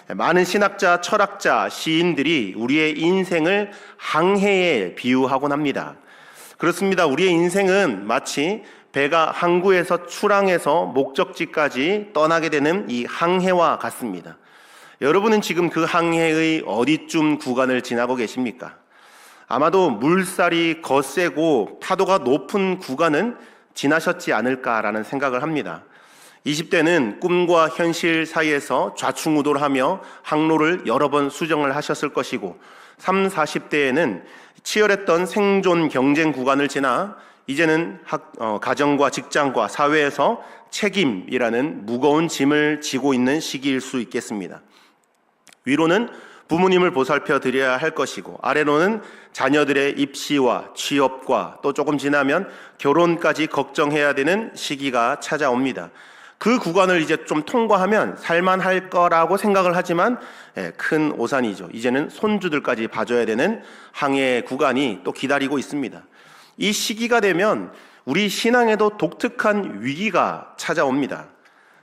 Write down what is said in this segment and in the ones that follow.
많은 신학자, 철학자, 시인들이 우리의 인생을 항해에 비유하곤 합니다. 그렇습니다. 우리의 인생은 마치 배가 항구에서 출항해서 목적지까지 떠나게 되는 이 항해와 같습니다. 여러분은 지금 그 항해의 어디쯤 구간을 지나고 계십니까? 아마도 물살이 거세고 파도가 높은 구간은 지나셨지 않을까라는 생각을 합니다. 20대는 꿈과 현실 사이에서 좌충우돌하며 항로를 여러 번 수정을 하셨을 것이고 30, 40대에는 치열했던 생존 경쟁 구간을 지나 이제는 가정과 직장과 사회에서 책임이라는 무거운 짐을 지고 있는 시기일 수 있겠습니다. 위로는 부모님을 보살펴 드려야 할 것이고 아래로는 자녀들의 입시와 취업과 또 조금 지나면 결혼까지 걱정해야 되는 시기가 찾아옵니다. 그 구간을 이제 좀 통과하면 살만할 거라고 생각을 하지만 큰 오산이죠. 이제는 손주들까지 봐줘야 되는 항해 구간이 또 기다리고 있습니다. 이 시기가 되면 우리 신앙에도 독특한 위기가 찾아옵니다.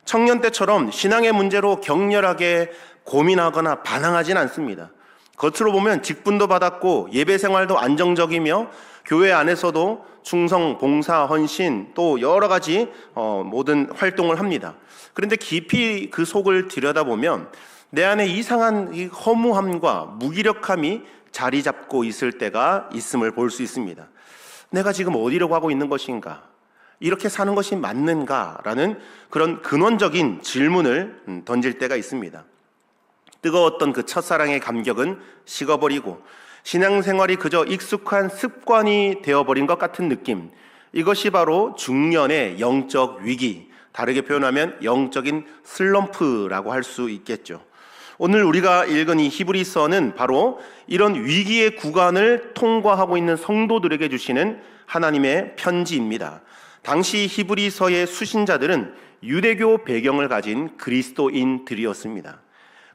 청년 때처럼 신앙의 문제로 격렬하게 고민하거나 반항하진 않습니다. 겉으로 보면 직분도 받았고 예배 생활도 안정적이며 교회 안에서도 충성, 봉사, 헌신 또 여러 가지 모든 활동을 합니다. 그런데 깊이 그 속을 들여다보면 내 안에 이상한 이 허무함과 무기력함이 자리 잡고 있을 때가 있음을 볼 수 있습니다. 내가 지금 어디로 가고 있는 것인가? 이렇게 사는 것이 맞는가라는 그런 근원적인 질문을 던질 때가 있습니다. 뜨거웠던 그 첫사랑의 감격은 식어버리고 신앙생활이 그저 익숙한 습관이 되어버린 것 같은 느낌, 이것이 바로 중년의 영적 위기, 다르게 표현하면 영적인 슬럼프라고 할 수 있겠죠. 오늘 우리가 읽은 이 히브리서는 바로 이런 위기의 구간을 통과하고 있는 성도들에게 주시는 하나님의 편지입니다. 당시 히브리서의 수신자들은 유대교 배경을 가진 그리스도인들이었습니다.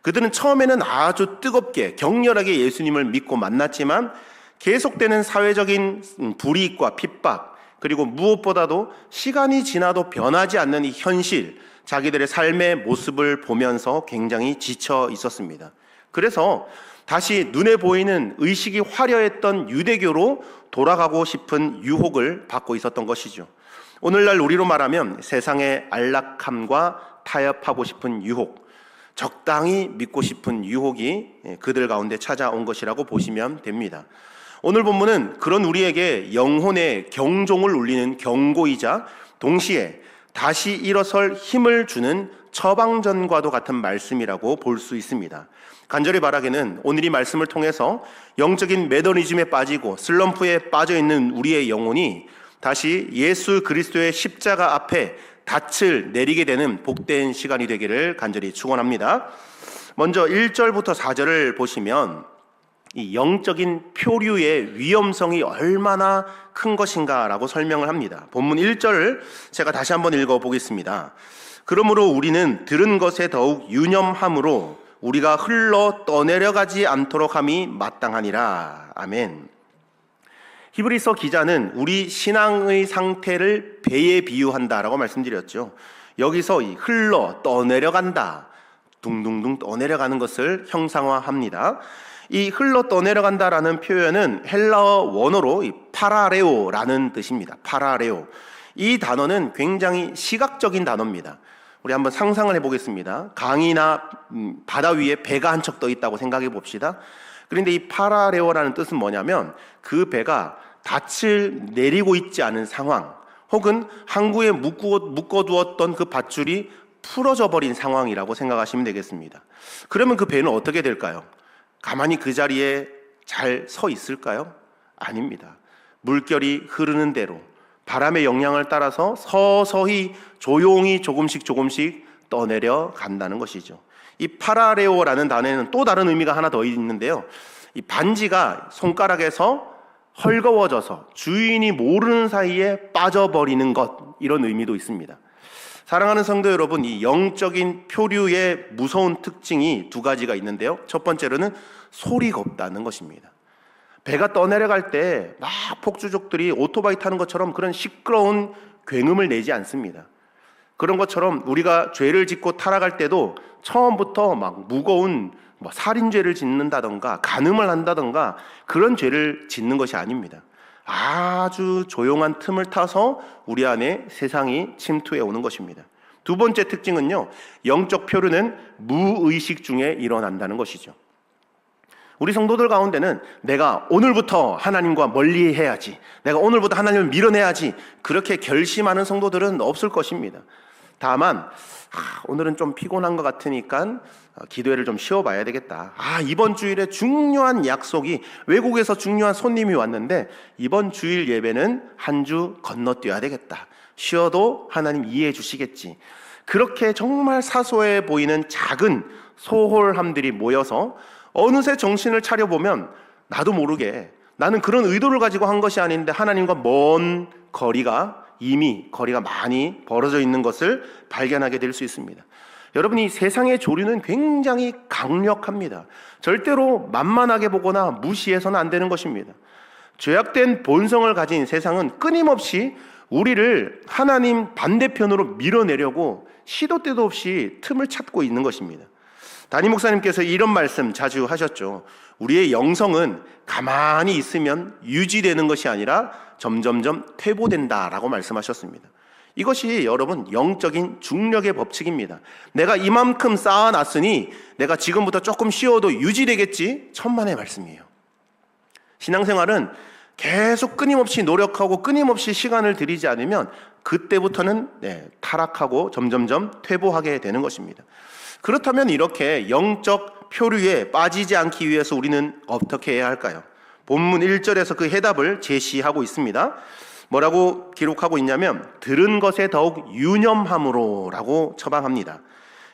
그들은 처음에는 아주 뜨겁게 격렬하게 예수님을 믿고 만났지만 계속되는 사회적인 불이익과 핍박, 그리고 무엇보다도 시간이 지나도 변하지 않는 이 현실, 자기들의 삶의 모습을 보면서 굉장히 지쳐 있었습니다. 그래서 다시 눈에 보이는 의식이 화려했던 유대교로 돌아가고 싶은 유혹을 받고 있었던 것이죠. 오늘날 우리로 말하면 세상의 안락함과 타협하고 싶은 유혹, 적당히 믿고 싶은 유혹이 그들 가운데 찾아온 것이라고 보시면 됩니다. 오늘 본문은 그런 우리에게 영혼의 경종을 울리는 경고이자 동시에 다시 일어설 힘을 주는 처방전과도 같은 말씀이라고 볼 수 있습니다. 간절히 바라기는 오늘 이 말씀을 통해서 영적인 매너리즘에 빠지고 슬럼프에 빠져있는 우리의 영혼이 다시 예수 그리스도의 십자가 앞에 닻을 내리게 되는 복된 시간이 되기를 간절히 축원합니다. 먼저 1절부터 4절을 보시면 이 영적인 표류의 위험성이 얼마나 큰 것인가라고 설명을 합니다. 본문 1절을 제가 다시 한번 읽어보겠습니다. 그러므로 우리는 들은 것에 더욱 유념함으로 우리가 흘러 떠내려가지 않도록 함이 마땅하니라. 아멘. 히브리서 기자는 우리 신앙의 상태를 배에 비유한다라고 말씀드렸죠. 여기서 이 흘러 떠내려간다, 둥둥둥 떠내려가는 것을 형상화합니다. 이 흘러 떠내려간다라는 표현은 헬라어 원어로 파라레오라는 뜻입니다. 파라레오. 이 단어는 굉장히 시각적인 단어입니다. 우리 한번 상상을 해보겠습니다. 강이나 바다 위에 배가 한 척 떠 있다고 생각해 봅시다. 그런데 이 파라레오라는 뜻은 뭐냐면 그 배가 닻을 내리고 있지 않은 상황, 혹은 항구에 묶어두었던 그 밧줄이 풀어져 버린 상황이라고 생각하시면 되겠습니다. 그러면 그 배는 어떻게 될까요? 가만히 그 자리에 잘 서 있을까요? 아닙니다. 물결이 흐르는 대로 바람의 영향을 따라서 서서히 조용히 조금씩 떠내려 간다는 것이죠. 이 파라레오라는 단어에는 또 다른 의미가 하나 더 있는데요. 이 반지가 손가락에서 헐거워져서 주인이 모르는 사이에 빠져버리는 것, 이런 의미도 있습니다. 사랑하는 성도 여러분, 이 영적인 표류의 무서운 특징이 두 가지가 있는데요. 첫 번째로는 소리가 없다는 것입니다. 배가 떠내려갈 때 막 폭주족들이 오토바이 타는 것처럼 그런 시끄러운 굉음을 내지 않습니다. 그런 것처럼 우리가 죄를 짓고 타락할 때도 처음부터 막 무거운 살인죄를 짓는다던가 간음을 한다던가 그런 죄를 짓는 것이 아닙니다. 아주 조용한 틈을 타서 우리 안에 세상이 침투해 오는 것입니다. 두 번째 특징은요, 영적 표류는 무의식 중에 일어난다는 것이죠. 우리 성도들 가운데는 내가 오늘부터 하나님과 멀리해야지, 내가 오늘부터 하나님을 밀어내야지, 그렇게 결심하는 성도들은 없을 것입니다. 다만 오늘은 좀 피곤한 것 같으니까 기도회를 좀 쉬어봐야 되겠다. 이번 주일에 중요한 약속이, 외국에서 중요한 손님이 왔는데 이번 주일 예배는 한 주 건너뛰어야 되겠다. 쉬어도 하나님 이해해 주시겠지. 그렇게 정말 사소해 보이는 작은 소홀함들이 모여서 어느새 정신을 차려보면 나도 모르게 나는 그런 의도를 가지고 한 것이 아닌데 하나님과 먼 거리가, 이미 거리가 많이 벌어져 있는 것을 발견하게 될 수 있습니다. 여러분, 이 세상의 조류는 굉장히 강력합니다. 절대로 만만하게 보거나 무시해서는 안 되는 것입니다. 죄악된 본성을 가진 세상은 끊임없이 우리를 하나님 반대편으로 밀어내려고 시도 때도 없이 틈을 찾고 있는 것입니다. 담임 목사님께서 이런 말씀 자주 하셨죠. 우리의 영성은 가만히 있으면 유지되는 것이 아니라 점점점 퇴보된다라고 말씀하셨습니다. 이것이 여러분 영적인 중력의 법칙입니다. 내가 이만큼 쌓아놨으니 내가 지금부터 조금 쉬어도 유지되겠지, 천만의 말씀이에요. 신앙생활은 계속 끊임없이 노력하고 끊임없이 시간을 들이지 않으면 그때부터는 타락하고 점점점 퇴보하게 되는 것입니다. 그렇다면 이렇게 영적 표류에 빠지지 않기 위해서 우리는 어떻게 해야 할까요? 본문 1절에서 그 해답을 제시하고 있습니다. 뭐라고 기록하고 있냐면 들은 것에 더욱 유념함으로 라고 처방합니다.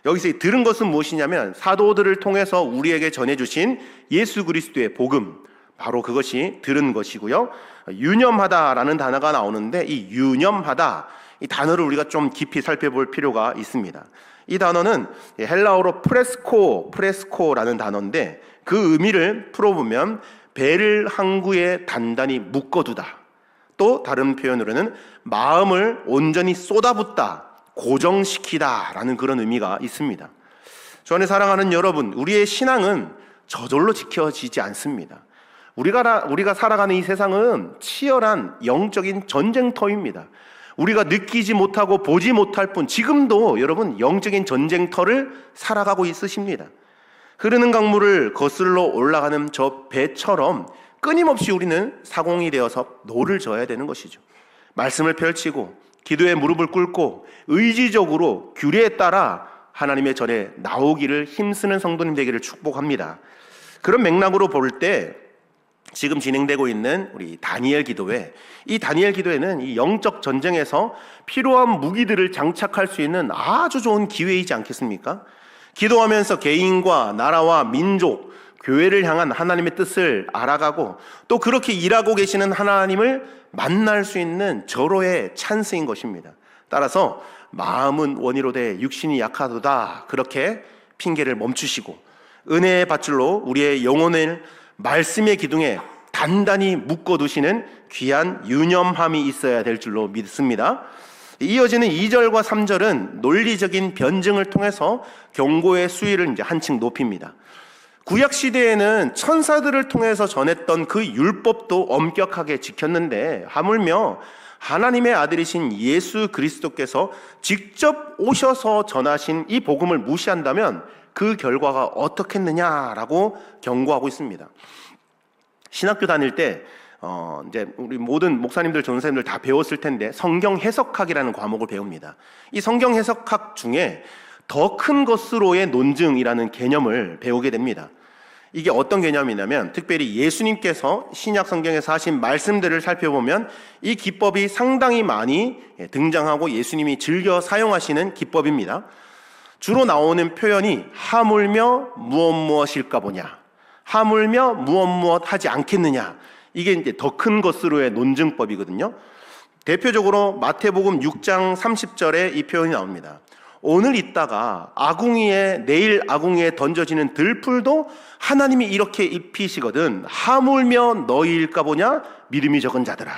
여기서 이 들은 것은 무엇이냐면 사도들을 통해서 우리에게 전해주신 예수 그리스도의 복음, 바로 그것이 들은 것이고요. 유념하다라는 단어가 나오는데 이 유념하다, 이 단어를 우리가 좀 깊이 살펴볼 필요가 있습니다. 이 단어는 헬라어로 프레스코라는 단어인데 그 의미를 풀어보면 배를 항구에 단단히 묶어두다, 또 다른 표현으로는 마음을 온전히 쏟아붓다, 고정시키다 라는 그런 의미가 있습니다. 주 안에 사랑하는 여러분, 우리의 신앙은 저절로 지켜지지 않습니다. 우리가 살아가는 이 세상은 치열한 영적인 전쟁터입니다. 우리가 느끼지 못하고 보지 못할 뿐 지금도 여러분 영적인 전쟁터를 살아가고 있으십니다. 흐르는 강물을 거슬러 올라가는 저 배처럼 끊임없이 우리는 사공이 되어서 노를 져야 되는 것이죠. 말씀을 펼치고 기도에 무릎을 꿇고 의지적으로 규례에 따라 하나님의 전에 나오기를 힘쓰는 성도님 되기를 축복합니다. 그런 맥락으로 볼 때 지금 진행되고 있는 우리 다니엘 기도회, 이 다니엘 기도회는 이 영적 전쟁에서 필요한 무기들을 장착할 수 있는 아주 좋은 기회이지 않겠습니까? 기도하면서 개인과 나라와 민족, 교회를 향한 하나님의 뜻을 알아가고 또 그렇게 일하고 계시는 하나님을 만날 수 있는 절호의 찬스인 것입니다. 따라서 마음은 원이로되 육신이 약하도다, 그렇게 핑계를 멈추시고 은혜의 밧줄로 우리의 영혼을 말씀의 기둥에 단단히 묶어두시는 귀한 유념함이 있어야 될 줄로 믿습니다. 이어지는 2절과 3절은 논리적인 변증을 통해서 경고의 수위를 이제 한층 높입니다. 구약 시대에는 천사들을 통해서 전했던 그 율법도 엄격하게 지켰는데 하물며 하나님의 아들이신 예수 그리스도께서 직접 오셔서 전하신 이 복음을 무시한다면 그 결과가 어떻겠느냐라고 경고하고 있습니다. 신학교 다닐 때 이제 우리 모든 목사님들, 전도사님들 다 배웠을 텐데 성경 해석학이라는 과목을 배웁니다. 이 성경 해석학 중에 더 큰 것으로의 논증이라는 개념을 배우게 됩니다. 이게 어떤 개념이냐면 특별히 예수님께서 신약 성경에서 하신 말씀들을 살펴보면 이 기법이 상당히 많이 등장하고 예수님이 즐겨 사용하시는 기법입니다. 주로 나오는 표현이 하물며 무엇일까 보냐, 하물며 무엇 하지 않겠느냐, 이게 이제 더 큰 것으로의 논증법이거든요. 대표적으로 마태복음 6장 30절에 이 표현이 나옵니다. 오늘 있다가 내일 아궁이에 던져지는 들풀도 하나님이 이렇게 입히시거든 하물며 너희일까 보냐, 믿음이 적은 자들아.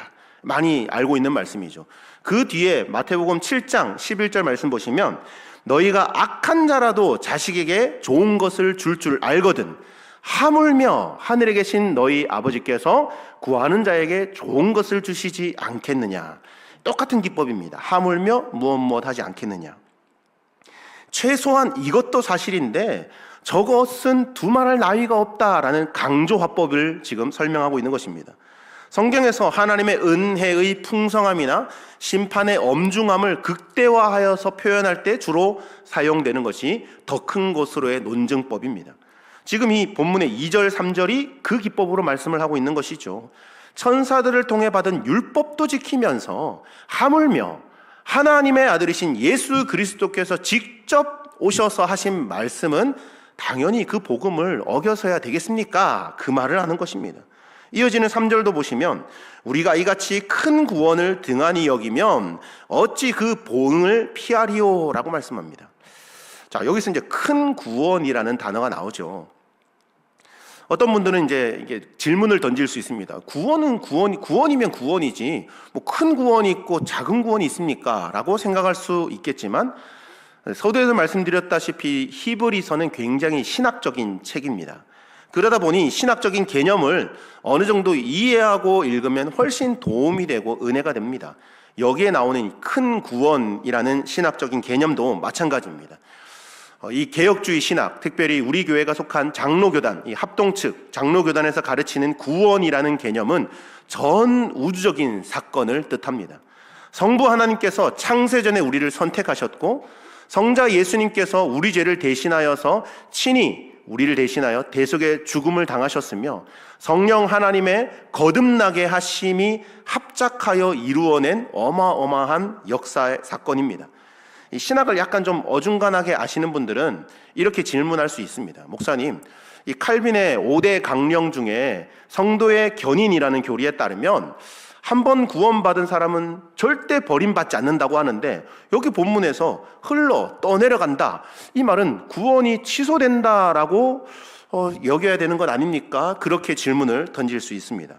많이 알고 있는 말씀이죠. 그 뒤에 마태복음 7장 11절 말씀 보시면 너희가 악한 자라도 자식에게 좋은 것을 줄 줄 알거든 하물며 하늘에 계신 너희 아버지께서 구하는 자에게 좋은 것을 주시지 않겠느냐. 똑같은 기법입니다. 하물며 무엇 하지 않겠느냐. 최소한 이것도 사실인데 저것은 두말할 나위가 없다라는 강조 화법을 지금 설명하고 있는 것입니다. 성경에서 하나님의 은혜의 풍성함이나 심판의 엄중함을 극대화하여서 표현할 때 주로 사용되는 것이 더 큰 것으로의 논증법입니다. 지금 이 본문의 2절, 3절이 그 기법으로 말씀을 하고 있는 것이죠. 천사들을 통해 받은 율법도 지키면서 하물며 하나님의 아들이신 예수 그리스도께서 직접 오셔서 하신 말씀은 당연히 그 복음을 어겨서야 되겠습니까? 그 말을 하는 것입니다. 이어지는 3절도 보시면 우리가 이같이 큰 구원을 등한히 여기면 어찌 그 보응을 피하리요? 라고 말씀합니다. 자, 여기서 이제 큰 구원이라는 단어가 나오죠. 어떤 분들은 이제 이게 질문을 던질 수 있습니다. 구원이면 구원이지, 뭐 큰 구원이 있고 작은 구원이 있습니까? 라고 생각할 수 있겠지만, 서두에서 말씀드렸다시피 히브리서는 굉장히 신학적인 책입니다. 그러다 보니 신학적인 개념을 어느 정도 이해하고 읽으면 훨씬 도움이 되고 은혜가 됩니다. 여기에 나오는 큰 구원이라는 신학적인 개념도 마찬가지입니다. 이 개혁주의 신학, 특별히 우리 교회가 속한 장로교단, 이 합동측 장로교단에서 가르치는 구원이라는 개념은 전 우주적인 사건을 뜻합니다. 성부 하나님께서 창세전에 우리를 선택하셨고 성자 예수님께서 우리 죄를 대신하여서 친히 우리를 대신하여 대속의 죽음을 당하셨으며 성령 하나님의 거듭나게 하심이 합작하여 이루어낸 어마어마한 역사의 사건입니다. 이 신학을 약간 좀 어중간하게 아시는 분들은 이렇게 질문할 수 있습니다. 목사님, 이 칼빈의 5대 강령 중에 성도의 견인이라는 교리에 따르면 한 번 구원받은 사람은 절대 버림받지 않는다고 하는데 여기 본문에서 흘러 떠내려간다. 이 말은 구원이 취소된다라고 여겨야 되는 것 아닙니까? 그렇게 질문을 던질 수 있습니다.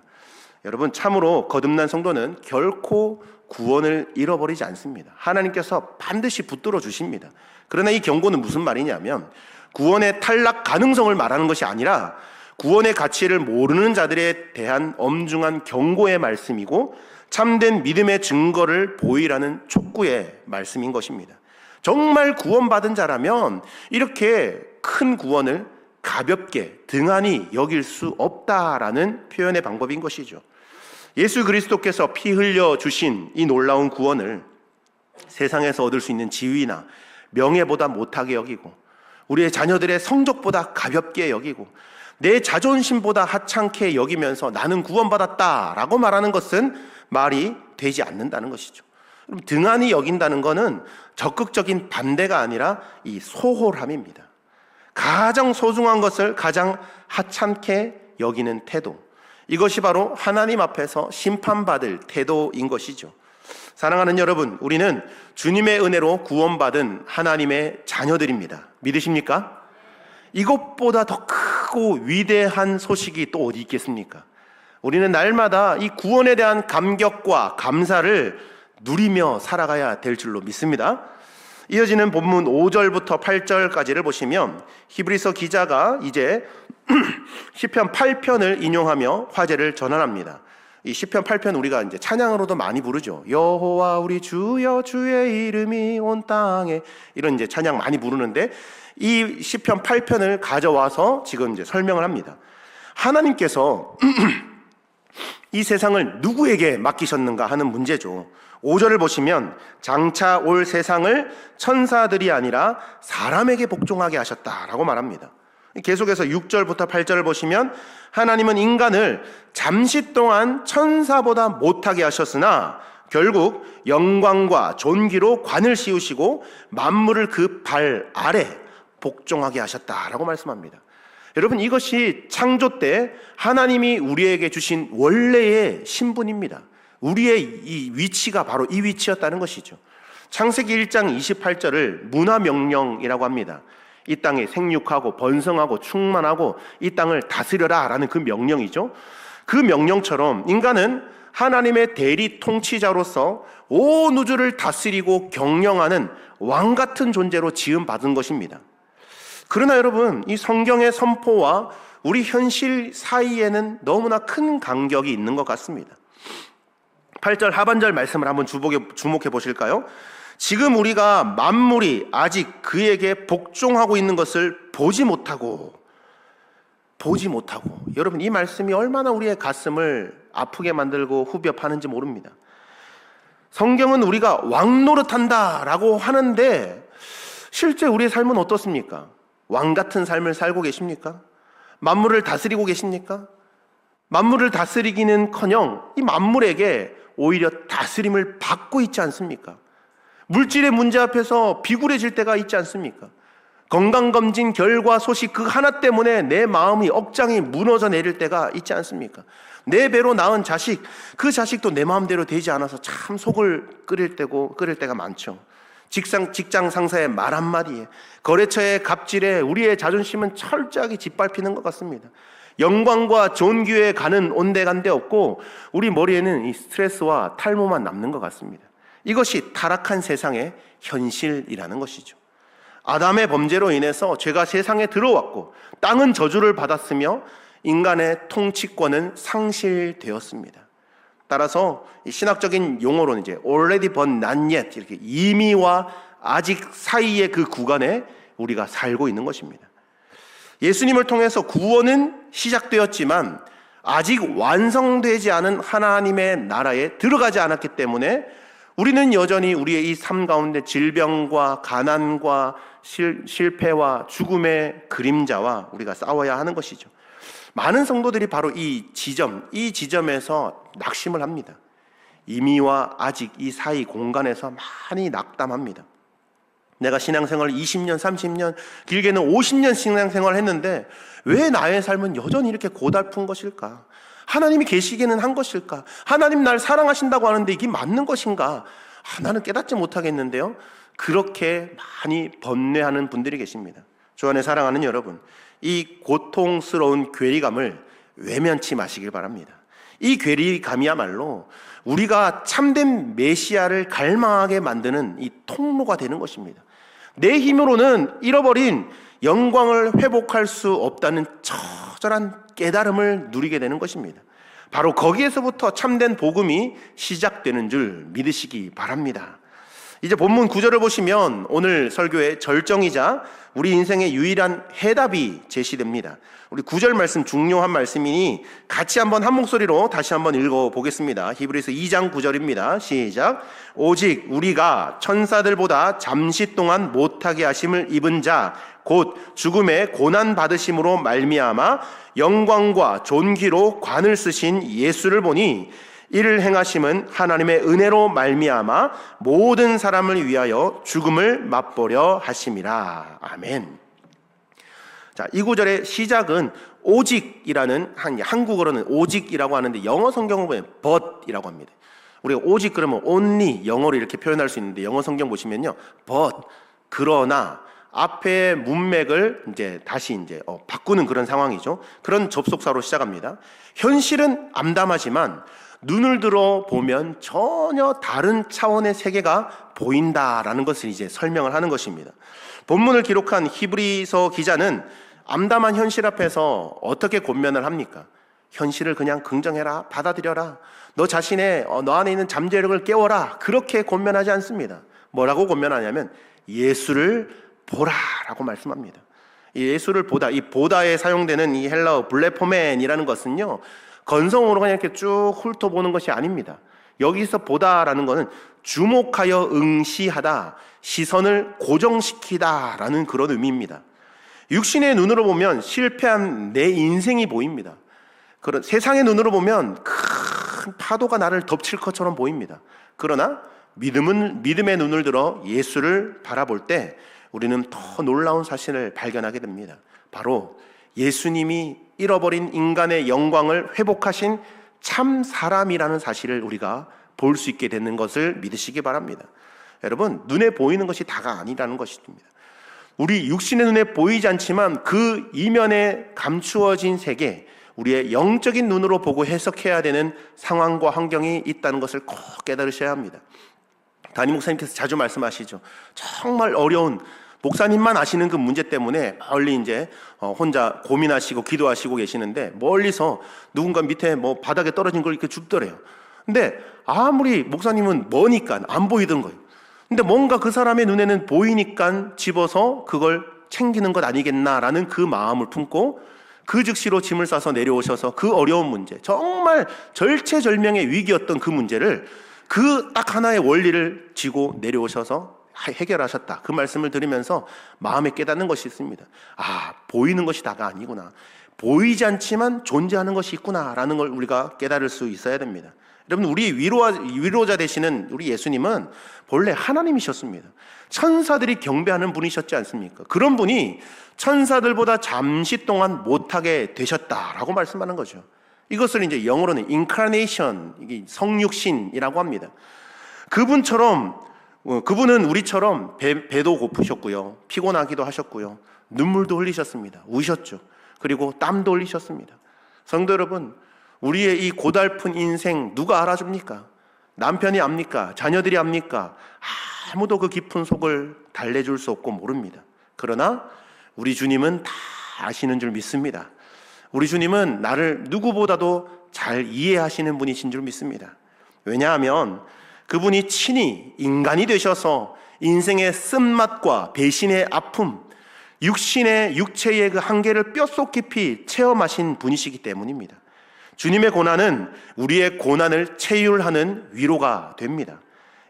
여러분, 참으로 거듭난 성도는 결코 구원을 잃어버리지 않습니다. 하나님께서 반드시 붙들어 주십니다. 그러나 이 경고는 무슨 말이냐면 구원의 탈락 가능성을 말하는 것이 아니라 구원의 가치를 모르는 자들에 대한 엄중한 경고의 말씀이고 참된 믿음의 증거를 보이라는 촉구의 말씀인 것입니다. 정말 구원받은 자라면 이렇게 큰 구원을 가볍게 등한히 여길 수 없다라는 표현의 방법인 것이죠. 예수 그리스도께서 피 흘려 주신 이 놀라운 구원을 세상에서 얻을 수 있는 지위나 명예보다 못하게 여기고 우리의 자녀들의 성적보다 가볍게 여기고 내 자존심보다 하찮게 여기면서 나는 구원받았다라고 말하는 것은 말이 되지 않는다는 것이죠. 등한히 여긴다는 것은 적극적인 반대가 아니라 이 소홀함입니다. 가장 소중한 것을 가장 하찮게 여기는 태도, 이것이 바로 하나님 앞에서 심판받을 태도인 것이죠. 사랑하는 여러분, 우리는 주님의 은혜로 구원받은 하나님의 자녀들입니다. 믿으십니까? 이것보다 더 크고 위대한 소식이 또 어디 있겠습니까? 우리는 날마다 이 구원에 대한 감격과 감사를 누리며 살아가야 될 줄로 믿습니다. 이어지는 본문 5절부터 8절까지를 보시면 히브리서 기자가 이제 시편 8편을 인용하며 화제를 전환합니다. 이 시편 8편 우리가 이제 찬양으로도 많이 부르죠. 여호와 우리 주여 주의 이름이 온 땅에, 이런 이제 찬양 많이 부르는데 이 시편 8편을 가져와서 지금 이제 설명을 합니다. 하나님께서 이 세상을 누구에게 맡기셨는가 하는 문제죠. 5절을 보시면 장차 올 세상을 천사들이 아니라 사람에게 복종하게 하셨다라고 말합니다. 계속해서 6절부터 8절을 보시면 하나님은 인간을 잠시 동안 천사보다 못하게 하셨으나 결국 영광과 존귀로 관을 씌우시고 만물을 그 발 아래 복종하게 하셨다라고 말씀합니다. 여러분, 이것이 창조 때 하나님이 우리에게 주신 원래의 신분입니다. 우리의 이 위치가 바로 이 위치였다는 것이죠. 창세기 1장 28절을 문화명령이라고 합니다. 이 땅에 생육하고 번성하고 충만하고 이 땅을 다스려라 라는 그 명령이죠. 그 명령처럼 인간은 하나님의 대리 통치자로서 온 우주를 다스리고 경영하는 왕 같은 존재로 지음받은 것입니다. 그러나 여러분, 이 성경의 선포와 우리 현실 사이에는 너무나 큰 간격이 있는 것 같습니다. 8절 하반절 말씀을 한번 주목해 보실까요? 지금 우리가 만물이 아직 그에게 복종하고 있는 것을 보지 못하고, 여러분, 이 말씀이 얼마나 우리의 가슴을 아프게 만들고 후벼 파는지 모릅니다. 성경은 우리가 왕 노릇한다라고 하는데 실제 우리의 삶은 어떻습니까? 왕 같은 삶을 살고 계십니까? 만물을 다스리고 계십니까? 만물을 다스리기는커녕 이 만물에게 오히려 다스림을 받고 있지 않습니까? 물질의 문제 앞에서 비굴해질 때가 있지 않습니까? 건강검진 결과 소식 그 하나 때문에 내 마음이 억장이 무너져 내릴 때가 있지 않습니까? 내 배로 낳은 자식, 그 자식도 내 마음대로 되지 않아서 참 속을 끓일 때가 많죠. 직장 상사의 말 한마디에, 거래처의 갑질에 우리의 자존심은 철저하게 짓밟히는 것 같습니다. 영광과 존귀에 가는 온데간데 없고 우리 머리에는 이 스트레스와 탈모만 남는 것 같습니다. 이것이 타락한 세상의 현실이라는 것이죠. 아담의 범죄로 인해서 죄가 세상에 들어왔고 땅은 저주를 받았으며 인간의 통치권은 상실되었습니다. 따라서 신학적인 용어로는 이제 already but not yet, 이렇게 이미와 아직 사이의 그 구간에 우리가 살고 있는 것입니다. 예수님을 통해서 구원은 시작되었지만 아직 완성되지 않은 하나님의 나라에 들어가지 않았기 때문에 우리는 여전히 우리의 이 삶 가운데 질병과 가난과 실패와 죽음의 그림자와 우리가 싸워야 하는 것이죠. 많은 성도들이 바로 이 지점에서 낙심을 합니다. 이미와 아직 이 사이 공간에서 많이 낙담합니다. 내가 신앙생활을 20년, 30년, 길게는 50년 신앙생활을 했는데 왜 나의 삶은 여전히 이렇게 고달픈 것일까? 하나님이 계시기는 한 것일까? 하나님 날 사랑하신다고 하는데 이게 맞는 것인가? 나는 깨닫지 못하겠는데요. 그렇게 많이 번뇌하는 분들이 계십니다. 주 안에 사랑하는 여러분, 이 고통스러운 괴리감을 외면치 마시길 바랍니다. 이 괴리감이야말로 우리가 참된 메시아를 갈망하게 만드는 이 통로가 되는 것입니다. 내 힘으로는 잃어버린 영광을 회복할 수 없다는 처절한 깨달음을 누리게 되는 것입니다. 바로 거기에서부터 참된 복음이 시작되는 줄 믿으시기 바랍니다. 이제 본문 9절을 보시면 오늘 설교의 절정이자 우리 인생의 유일한 해답이 제시됩니다. 우리 9절 말씀 중요한 말씀이니 같이 한번 한 목소리로 다시 한번 읽어보겠습니다. 히브리서 2장 9절입니다. 시작. 오직 우리가 천사들보다 잠시 동안 못하게 하심을 입은 자 곧 죽음의 고난 받으심으로 말미암아 영광과 존귀로 관을 쓰신 예수를 보니 이를 행하심은 하나님의 은혜로 말미암아 모든 사람을 위하여 죽음을 맛보려 하심이라. 아멘. 자, 이 구절의 시작은 오직이라는, 한국어로는 오직이라고 하는데 영어 성경을 보면 but이라고 합니다. 우리가 오직 그러면 only 영어로 이렇게 표현할 수 있는데 영어 성경 보시면요, but, 그러나 앞에 문맥을 다시 바꾸는 그런 상황이죠. 그런 접속사로 시작합니다. 현실은 암담하지만 눈을 들어 보면 전혀 다른 차원의 세계가 보인다라는 것을 이제 설명을 하는 것입니다. 본문을 기록한 히브리서 기자는 암담한 현실 앞에서 어떻게 권면을 합니까? 현실을 그냥 긍정해라, 받아들여라, 너 자신의 너 안에 있는 잠재력을 깨워라, 그렇게 권면하지 않습니다. 뭐라고 권면하냐면 예수를 보라라고 말씀합니다. 이 예수를 보다, 이 보다에 사용되는 이 헬라어 블레포멘이라는 것은요, 건성으로 그냥 이렇게 쭉 훑어보는 것이 아닙니다. 여기서 보다라는 것은 주목하여 응시하다, 시선을 고정시키다라는 그런 의미입니다. 육신의 눈으로 보면 실패한 내 인생이 보입니다. 그런 세상의 눈으로 보면 큰 파도가 나를 덮칠 것처럼 보입니다. 그러나 믿음의 눈을 들어 예수를 바라볼 때 우리는 더 놀라운 사실을 발견하게 됩니다. 바로 예수님이 잃어버린 인간의 영광을 회복하신 참 사람이라는 사실을 우리가 볼 수 있게 되는 것을 믿으시기 바랍니다. 여러분, 눈에 보이는 것이 다가 아니라는 것입니다. 우리 육신의 눈에 보이지 않지만 그 이면에 감추어진 세계, 우리의 영적인 눈으로 보고 해석해야 되는 상황과 환경이 있다는 것을 꼭 깨달으셔야 합니다. 담임 목사님께서 자주 말씀하시죠. 정말 어려운, 목사님만 아시는 그 문제 때문에 멀리 이제 혼자 고민하시고 기도하시고 계시는데, 멀리서 누군가 밑에 바닥에 떨어진 걸 이렇게 줍더래요. 근데 아무리 목사님은 머니까 안 보이던 거예요. 근데 뭔가 그 사람의 눈에는 보이니까 집어서 그걸 챙기는 것 아니겠나라는 그 마음을 품고 그 즉시로 짐을 싸서 내려오셔서 그 어려운 문제, 정말 절체절명의 위기였던 그 문제를 그 딱 하나의 원리를 쥐고 내려오셔서 해결하셨다. 그 말씀을 들으면서 마음에 깨닫는 것이 있습니다. 보이는 것이 다가 아니구나. 보이지 않지만 존재하는 것이 있구나라는 걸 우리가 깨달을 수 있어야 됩니다. 여러분, 우리 위로자 되시는 우리 예수님은 본래 하나님이셨습니다. 천사들이 경배하는 분이셨지 않습니까? 그런 분이 천사들보다 잠시 동안 못하게 되셨다라고 말씀하는 거죠. 이것을 이제 영어로는 incarnation, 이게 성육신이라고 합니다. 그분은 우리처럼 배도 고프셨고요, 피곤하기도 하셨고요, 눈물도 흘리셨습니다. 우셨죠. 그리고 땀도 흘리셨습니다. 성도 여러분, 우리의 이 고달픈 인생 누가 알아줍니까? 남편이 압니까? 자녀들이 압니까? 아무도 그 깊은 속을 달래줄 수 없고 모릅니다. 그러나 우리 주님은 다 아시는 줄 믿습니다. 우리 주님은 나를 누구보다도 잘 이해하시는 분이신 줄 믿습니다. 왜냐하면 그분이 친히 인간이 되셔서 인생의 쓴맛과 배신의 아픔, 육체의 그 한계를 뼛속 깊이 체험하신 분이시기 때문입니다. 주님의 고난은 우리의 고난을 체휼하는 위로가 됩니다.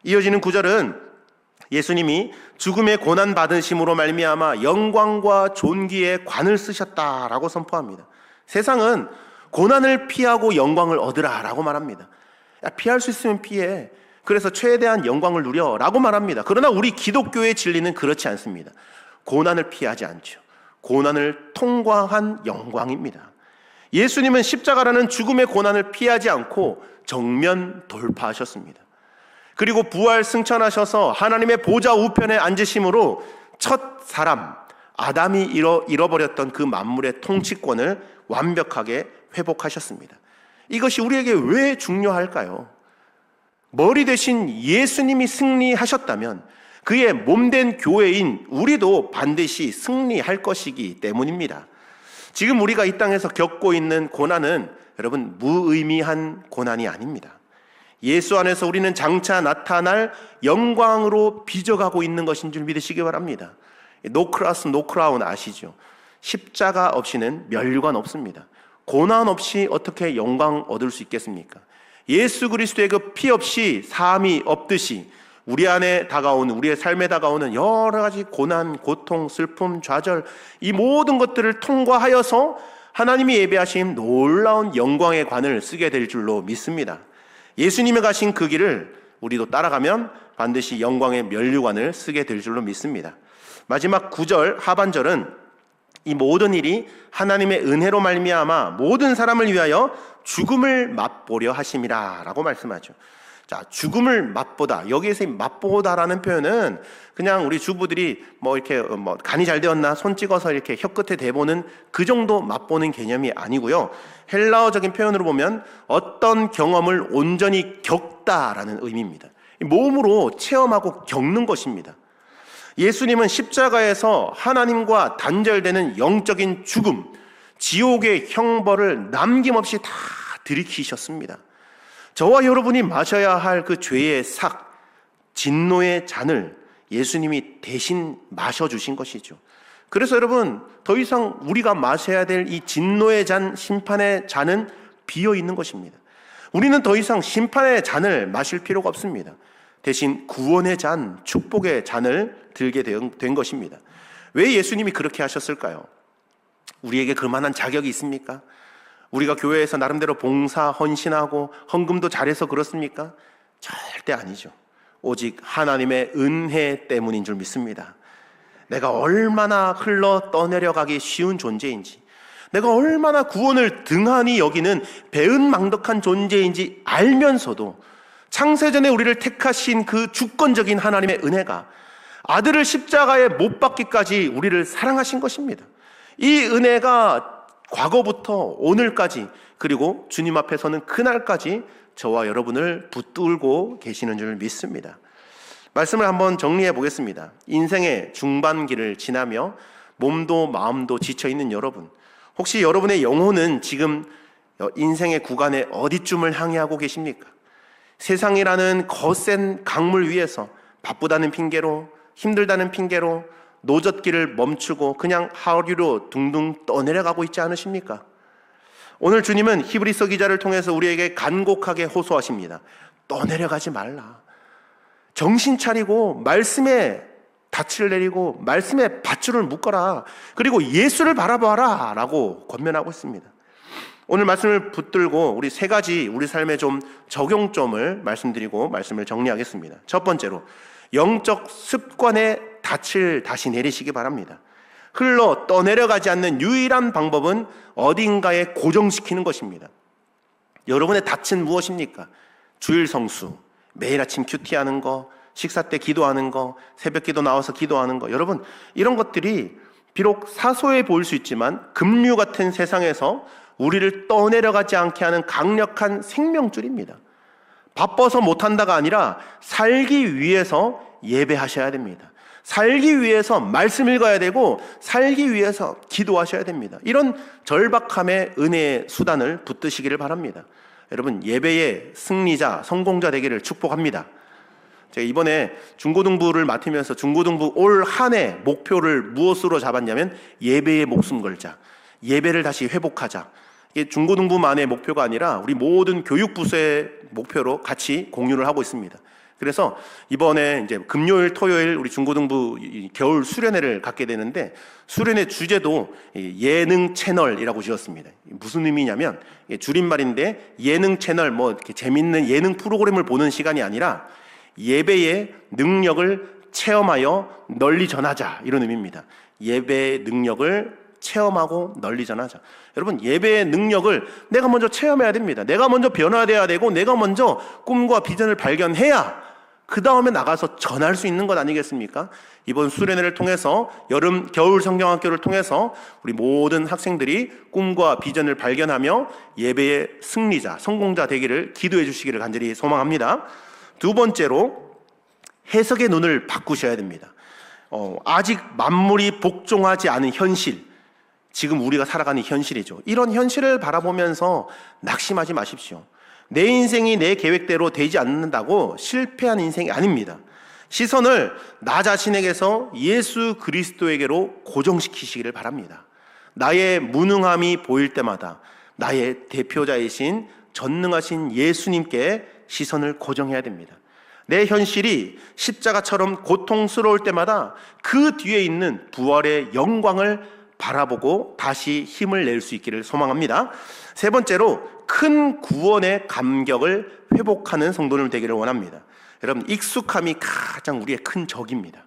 이어지는 구절은 예수님이 죽음의 고난 받으심으로 말미암아 영광과 존귀의 관을 쓰셨다라고 선포합니다. 세상은 고난을 피하고 영광을 얻으라라고 말합니다. 피할 수 있으면 피해. 그래서 최대한 영광을 누려라고 말합니다. 그러나 우리 기독교의 진리는 그렇지 않습니다. 고난을 피하지 않죠. 고난을 통과한 영광입니다. 예수님은 십자가라는 죽음의 고난을 피하지 않고 정면 돌파하셨습니다. 그리고 부활 승천하셔서 하나님의 보좌 우편에 앉으심으로 첫 사람 아담이 잃어버렸던 그 만물의 통치권을 완벽하게 회복하셨습니다. 이것이 우리에게 왜 중요할까요? 머리 대신 예수님이 승리하셨다면 그의 몸된 교회인 우리도 반드시 승리할 것이기 때문입니다. 지금 우리가 이 땅에서 겪고 있는 고난은 여러분 무의미한 고난이 아닙니다. 예수 안에서 우리는 장차 나타날 영광으로 빚어가고 있는 것인 줄 믿으시기 바랍니다. 노 크로스 노 크라운 아시죠? 십자가 없이는 멸류관 없습니다. 고난 없이 어떻게 영광 얻을 수 있겠습니까? 예수 그리스도의 그 피 없이 삶이 없듯이 우리 안에 다가오는, 우리의 삶에 다가오는 여러 가지 고난, 고통, 슬픔, 좌절, 이 모든 것들을 통과하여서 하나님이 예배하신 놀라운 영광의 관을 쓰게 될 줄로 믿습니다. 예수님이 가신 그 길을 우리도 따라가면 반드시 영광의 면류관을 쓰게 될 줄로 믿습니다. 마지막 9절 하반절은 이 모든 일이 하나님의 은혜로 말미암아 모든 사람을 위하여 죽음을 맛보려 하심이라 라고 말씀하죠. 자, 죽음을 맛보다. 여기에서 이 맛보다라는 표현은 그냥 우리 주부들이 이렇게 간이 잘 되었나 손 찍어서 이렇게 혀끝에 대보는 그 정도 맛보는 개념이 아니고요. 헬라어적인 표현으로 보면 어떤 경험을 온전히 겪다라는 의미입니다. 몸으로 체험하고 겪는 것입니다. 예수님은 십자가에서 하나님과 단절되는 영적인 죽음, 지옥의 형벌을 남김없이 다 들이키셨습니다. 저와 여러분이 마셔야 할 그 죄의 삭, 진노의 잔을 예수님이 대신 마셔주신 것이죠. 그래서 여러분, 더 이상 우리가 마셔야 될 이 진노의 잔, 심판의 잔은 비어 있는 것입니다. 우리는 더 이상 심판의 잔을 마실 필요가 없습니다. 대신 구원의 잔, 축복의 잔을 들게 된 것입니다. 왜 예수님이 그렇게 하셨을까요? 우리에게 그만한 자격이 있습니까? 우리가 교회에서 나름대로 봉사, 헌신하고 헌금도 잘해서 그렇습니까? 절대 아니죠. 오직 하나님의 은혜 때문인 줄 믿습니다. 내가 얼마나 흘러 떠내려가기 쉬운 존재인지, 내가 얼마나 구원을 등한히 여기는 배은망덕한 존재인지 알면서도 창세전에 우리를 택하신 그 주권적인 하나님의 은혜가 아들을 십자가에 못 박기까지 우리를 사랑하신 것입니다. 이 은혜가 과거부터 오늘까지, 그리고 주님 앞에 서는 그날까지 저와 여러분을 붙들고 계시는 줄 믿습니다. 말씀을 한번 정리해 보겠습니다. 인생의 중반기를 지나며 몸도 마음도 지쳐있는 여러분, 혹시 여러분의 영혼은 지금 인생의 구간에 어디쯤을 향해하고 계십니까? 세상이라는 거센 강물 위에서 바쁘다는 핑계로, 힘들다는 핑계로 노젓기를 멈추고 그냥 하류로 둥둥 떠내려가고 있지 않으십니까? 오늘 주님은 히브리서 기자를 통해서 우리에게 간곡하게 호소하십니다. 떠내려가지 말라. 정신 차리고 말씀에 닻을 내리고 말씀에 밧줄을 묶어라. 그리고 예수를 바라봐라 라고 권면하고 있습니다. 오늘 말씀을 붙들고 우리 세 가지 우리 삶의 좀 적용점을 말씀드리고 말씀을 정리하겠습니다. 첫 번째로, 영적 습관의 닻을 다시 내리시기 바랍니다. 흘러 떠내려가지 않는 유일한 방법은 어딘가에 고정시키는 것입니다. 여러분의 닻은 무엇입니까? 주일 성수, 매일 아침 큐티하는 거, 식사 때 기도하는 거, 새벽 기도 나와서 기도하는 거, 여러분 이런 것들이 비록 사소해 보일 수 있지만 급류 같은 세상에서 우리를 떠내려가지 않게 하는 강력한 생명줄입니다. 바빠서 못한다가 아니라 살기 위해서 예배하셔야 됩니다. 살기 위해서 말씀 읽어야 되고 살기 위해서 기도하셔야 됩니다. 이런 절박함의 은혜의 수단을 붙드시기를 바랍니다. 여러분, 예배의 승리자, 성공자 되기를 축복합니다. 제가 이번에 중고등부를 맡으면서 중고등부 올 한 해 목표를 무엇으로 잡았냐면 예배에 목숨 걸자, 예배를 다시 회복하자. 이게 중고등부만의 목표가 아니라 우리 모든 교육부서의 목표로 같이 공유를 하고 있습니다. 그래서 이번에 이제 금요일, 토요일 우리 중고등부 겨울 수련회를 갖게 되는데, 수련회 주제도 예능 채널이라고 지었습니다. 무슨 의미냐면 줄임말인데, 예능 채널 뭐 이렇게 재밌는 예능 프로그램을 보는 시간이 아니라 예배의 능력을 체험하여 널리 전하자, 이런 의미입니다. 예배의 능력을 체험하고 널리 전하자. 여러분, 예배의 능력을 내가 먼저 체험해야 됩니다. 내가 먼저 변화돼야 되고 내가 먼저 꿈과 비전을 발견해야 그 다음에 나가서 전할 수 있는 것 아니겠습니까? 이번 수련회를 통해서, 여름 겨울 성경학교를 통해서 우리 모든 학생들이 꿈과 비전을 발견하며 예배의 승리자, 성공자 되기를 기도해 주시기를 간절히 소망합니다. 두 번째로, 해석의 눈을 바꾸셔야 됩니다. 아직 만물이 복종하지 않은 현실, 지금 우리가 살아가는 현실이죠. 이런 현실을 바라보면서 낙심하지 마십시오. 내 인생이 내 계획대로 되지 않는다고 실패한 인생이 아닙니다. 시선을 나 자신에게서 예수 그리스도에게로 고정시키시기를 바랍니다. 나의 무능함이 보일 때마다 나의 대표자이신 전능하신 예수님께 시선을 고정해야 됩니다. 내 현실이 십자가처럼 고통스러울 때마다 그 뒤에 있는 부활의 영광을 바라보고 다시 힘을 낼 수 있기를 소망합니다. 세 번째로, 큰 구원의 감격을 회복하는 성도님 되기를 원합니다. 여러분, 익숙함이 가장 우리의 큰 적입니다.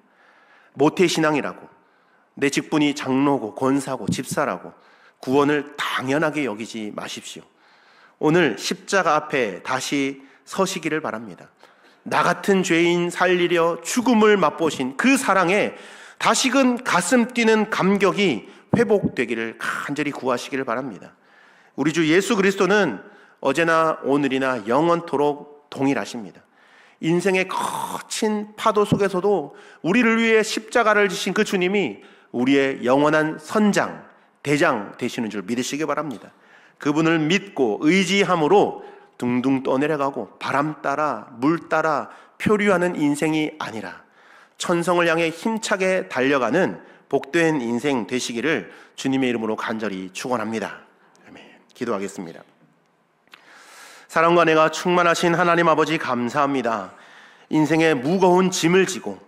모태신앙이라고, 내 직분이 장로고 권사고 집사라고 구원을 당연하게 여기지 마십시오. 오늘 십자가 앞에 다시 서시기를 바랍니다. 나 같은 죄인 살리려 죽음을 맛보신 그 사랑에 다시금 가슴 뛰는 감격이 회복되기를 간절히 구하시기를 바랍니다. 우리 주 예수 그리스도는 어제나 오늘이나 영원토록 동일하십니다. 인생의 거친 파도 속에서도 우리를 위해 십자가를 지신 그 주님이 우리의 영원한 선장, 대장 되시는 줄 믿으시기 바랍니다. 그분을 믿고 의지함으로 둥둥 떠내려가고 바람 따라 물 따라 표류하는 인생이 아니라 천성을 향해 힘차게 달려가는 복된 인생 되시기를 주님의 이름으로 간절히 축원합니다. 아멘. 기도하겠습니다. 사랑과 은혜가 충만하신 하나님 아버지, 감사합니다. 인생의 무거운 짐을 지고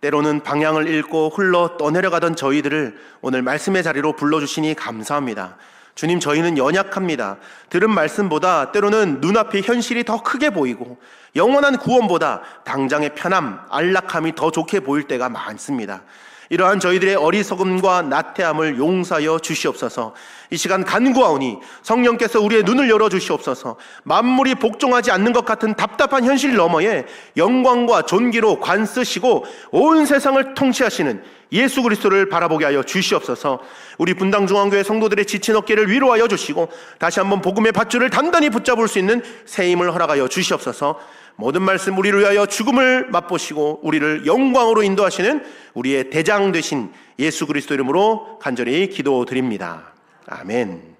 때로는 방향을 잃고 흘러 떠내려가던 저희들을 오늘 말씀의 자리로 불러주시니 감사합니다. 주님, 저희는 연약합니다. 들은 말씀보다 때로는 눈앞의 현실이 더 크게 보이고 영원한 구원보다 당장의 편함, 안락함이 더 좋게 보일 때가 많습니다. 이러한 저희들의 어리석음과 나태함을 용서하여 주시옵소서. 이 시간 간구하오니 성령께서 우리의 눈을 열어주시옵소서. 만물이 복종하지 않는 것 같은 답답한 현실 너머에 영광과 존귀로 관쓰시고 온 세상을 통치하시는 예수 그리스도를 바라보게 하여 주시옵소서. 우리 분당중앙교회 성도들의 지친 어깨를 위로하여 주시고 다시 한번 복음의 밧줄을 단단히 붙잡을 수 있는 새 힘을 허락하여 주시옵소서. 모든 말씀 우리를 위하여 죽음을 맛보시고 우리를 영광으로 인도하시는 우리의 대장 되신 예수 그리스도 이름으로 간절히 기도드립니다. 아멘.